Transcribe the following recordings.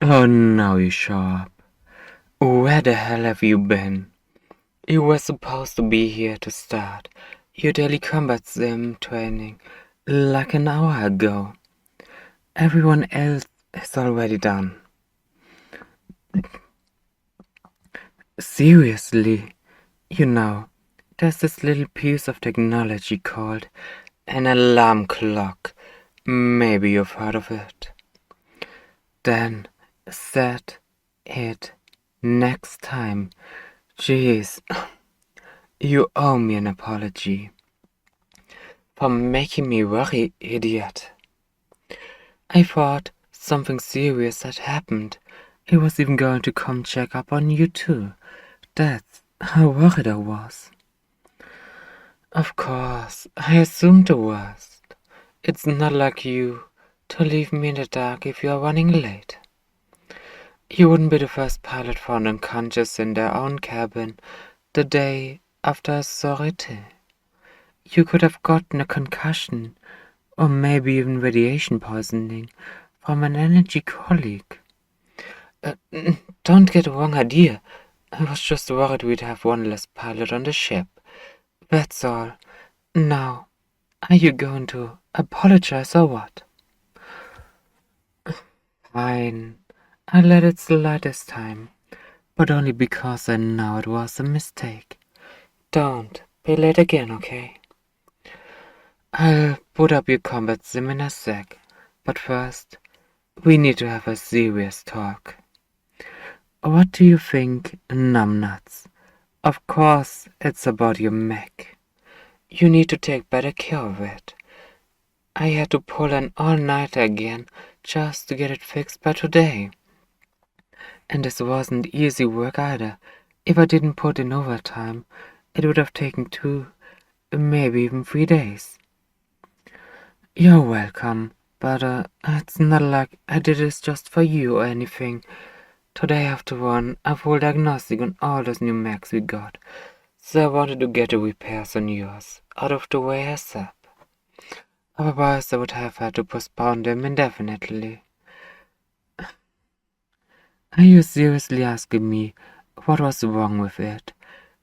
Oh, now you show up. Where the hell have you been? You were supposed to be here to start your daily combat sim training like an hour ago. Everyone else is already done. Seriously, there's this little piece of technology called an alarm clock. Maybe you've heard of it. Then set it next time. Jeez, you owe me an apology for making me worry, idiot. I thought something serious had happened. I was even going to come check up on you too. That's how worried I was. Of course, I assumed the worst. It's not like you to leave me in the dark if you are running late. You wouldn't be the first pilot found unconscious in their own cabin the day after a sortie. You could have gotten a concussion, or maybe even radiation poisoning, from an energy colleague. Don't get the wrong idea. I was just worried we'd have one less pilot on the ship. That's all. Now, are you going to apologize or what? Fine. I'll let it slide this time, but only because I know it was a mistake. Don't be late again, okay? I'll put up your combat sim in a sec, but first, we need to have a serious talk. What do you think, numbnuts? Of course, it's about your mech. You need to take better care of it. I had to pull an all-nighter again just to get it fixed by today. And this wasn't easy work either. If I didn't put in overtime, it would have taken 2, maybe even 3 days. You're welcome, but it's not like I did this just for you or anything. Today I have to run a full diagnostic on all those new mechs we got, so I wanted to get the repairs on yours out of the way ASAP. Otherwise I would have had to postpone them indefinitely. Are you seriously asking me what was wrong with it?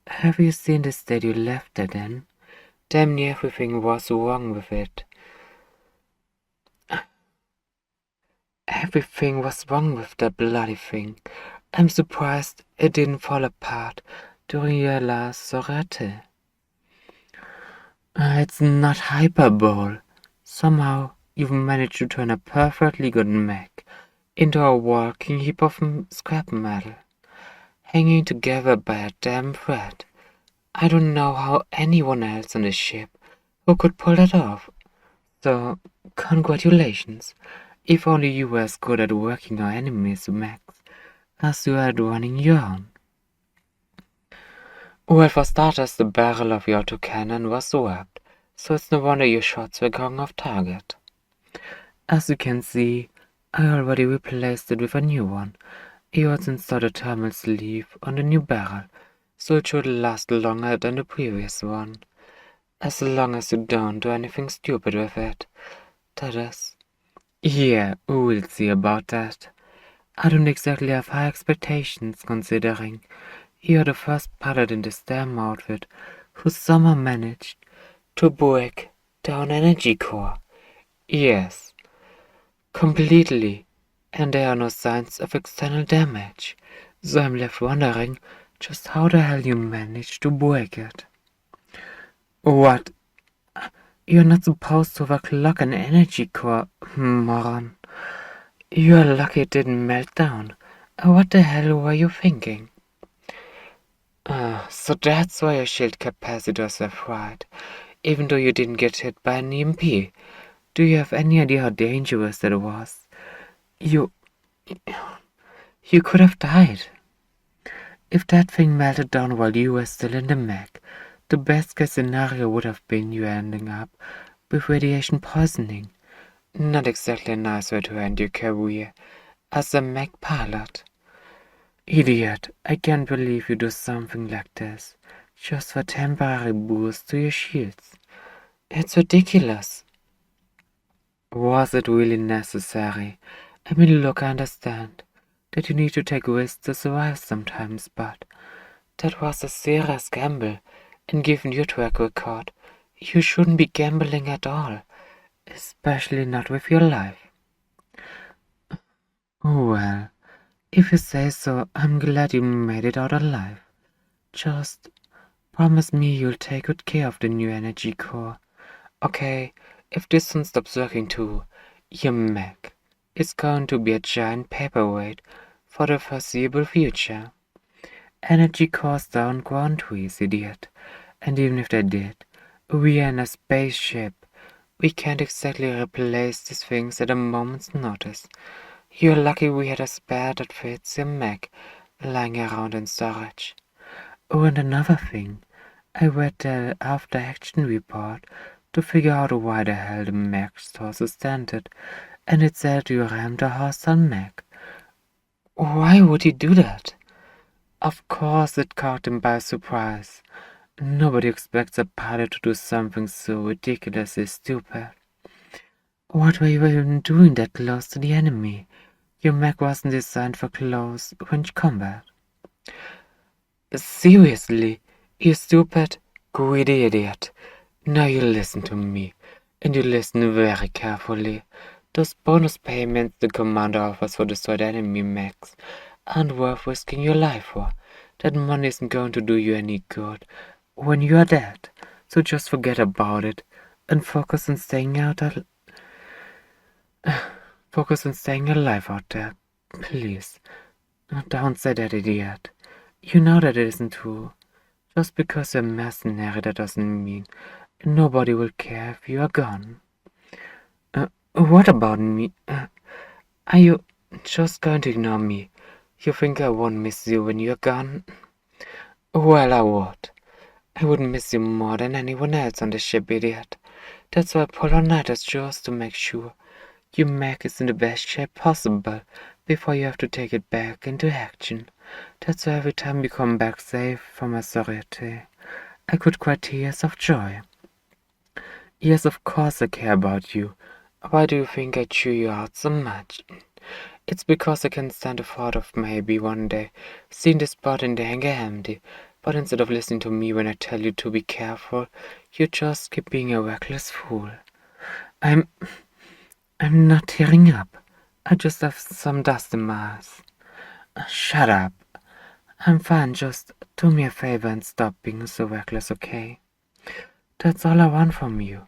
Have you seen the state you left it in? Damn near everything was wrong with it. Everything was wrong with that bloody thing. I'm surprised it didn't fall apart during your last sortie. It's not hyperbole. Somehow you've managed to turn a perfectly good mech into a walking heap of scrap metal, hanging together by a damn thread. I don't know how anyone else on the ship who could pull that off. So, congratulations. If only you were as good at working our enemies' mechs as you are at running your own. Well, for starters, the barrel of your autocannon was swapped, so it's no wonder your shots were going off target. As you can see, I already replaced it with a new one. I also installed a thermal sleeve on the new barrel, so it should last longer than the previous one. As long as you don't do anything stupid with it, that is. Yeah, we'll see about that. I don't exactly have high expectations, considering you're the first pilot in this damn outfit who somehow managed to break down energy core. Yes, completely, and there are no signs of external damage, so I'm left wondering just how the hell you managed to break it. What? You're not supposed to overclock an energy core, moron. You're lucky it didn't melt down. What the hell were you thinking? So that's why your shield capacitors were fried, even though you didn't get hit by an EMP. Do you have any idea how dangerous that was? You could have died. If that thing melted down while you were still in the mech, the best case scenario would have been you ending up with radiation poisoning. Not exactly a nice way to end your career as a mech pilot. Idiot, I can't believe you do something like this, just for temporary boost to your shields. It's ridiculous. Was it really necessary? I mean, look, I understand. that you need to take risks to survive sometimes, but that was a serious gamble, and given your track record, you shouldn't be gambling at all, especially not with your life. Well, if you say so, I'm glad you made it out alive. Just promise me you'll take good care of the new energy core. Okay, if this one stops working too, your Mech is going to be a giant paperweight for the foreseeable future. Energy cores don't grow on trees, idiot. And even if they did, we are in a spaceship. We can't exactly replace these things at a moment's notice. You're lucky we had a spare that fits your Mech lying around in storage. Oh, and another thing. I read the after-action report to figure out why the hell the Mech store suspended, and it said you rammed a hostile Mech. Why would he do that? Of course it caught him by surprise. Nobody expects a pilot to do something so ridiculously stupid. What were you even doing that close to the enemy? Your Mech wasn't designed for close-range combat. Seriously, you stupid, greedy idiot. Now you listen to me, and you listen very carefully. Those bonus payments the commander offers for destroyed enemy mechs aren't worth risking your life for. That money isn't going to do you any good when you are dead. So just forget about it and focus on staying alive out there. Please, don't say that, idiot. You know that it isn't true. Just because you're a mercenary, that doesn't mean nobody will care if you are gone. What about me? Are you just going to ignore me? You think I won't miss you when you're gone? Well, I would. I would miss you more than anyone else on the ship, idiot. That's why Polar Knight has chose to make sure your Mech is in the best shape possible before you have to take it back into action. That's why every time you come back safe from a sorority, I could cry tears of joy. Yes, of course I care about you. Why do you think I chew you out so much? It's because I can't stand the thought of maybe one day seeing the spot in the hangar empty, but instead of listening to me when I tell you to be careful, you just keep being a reckless fool. I'm not tearing up. I just have some dust in my eyes. Shut up. I'm fine, just do me a favor and stop being so reckless, okay? That's all I want from you.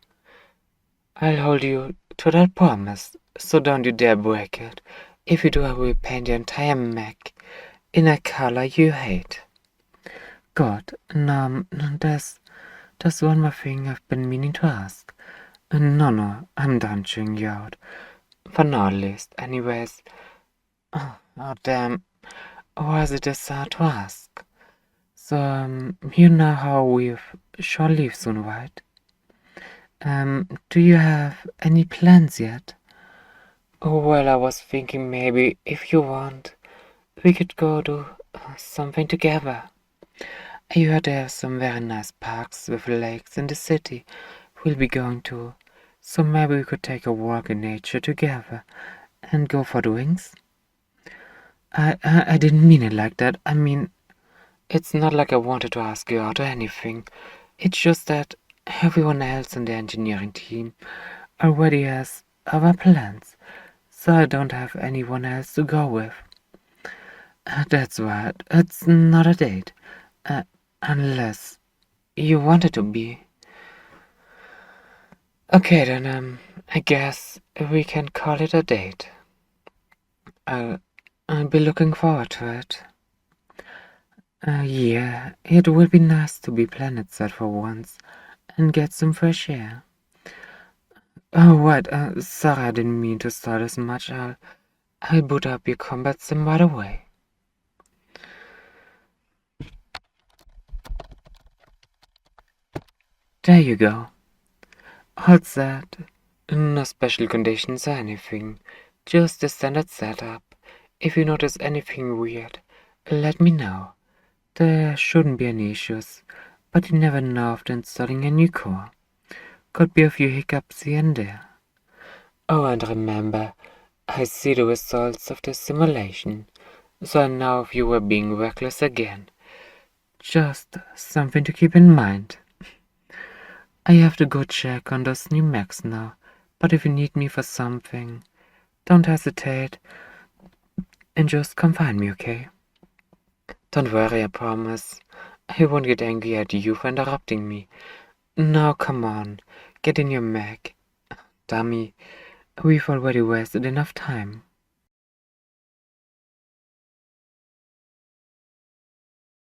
I'll hold you to that promise, so don't you dare break it. If you do, I will paint the entire Mech in a color you hate. God, no, there's one more thing I've been meaning to ask. No, I'm done chewing you out. For now, at least. Anyways. Oh, damn. Why is it so hard to ask? So, you know how we've shall leave soon, right? Do you have any plans yet? Oh, well, I was thinking maybe, if you want, we could go do something together. I heard there are some very nice parks with lakes in the city we'll be going to, so maybe we could take a walk in nature together and go for drinks. I didn't mean it like that. I mean, it's not like I wanted to ask you out or anything. It's just that everyone else on the engineering team already has other plans, so I don't have anyone else to go with. That's right, it's not a date. Unless you want it to be. Okay then, I guess we can call it a date. I'll be looking forward to it. Yeah, it will be nice to be planetside for once and get some fresh air. Oh, what? Sorry, I didn't mean to start as much. I'll boot up your combat sim right away. There you go. All set. No special conditions or anything. Just the standard setup. If you notice anything weird, let me know. There shouldn't be any issues, but you never know after installing a new core. Could be a few hiccups here and there. Oh, and remember, I see the results of the simulation. So now if you were being reckless again, just something to keep in mind. I have to go check on those new mechs now, but if you need me for something, don't hesitate and just come find me, okay? Don't worry, I promise. I won't get angry at you for interrupting me. Now come on, get in your mech. Dummy, we've already wasted enough time.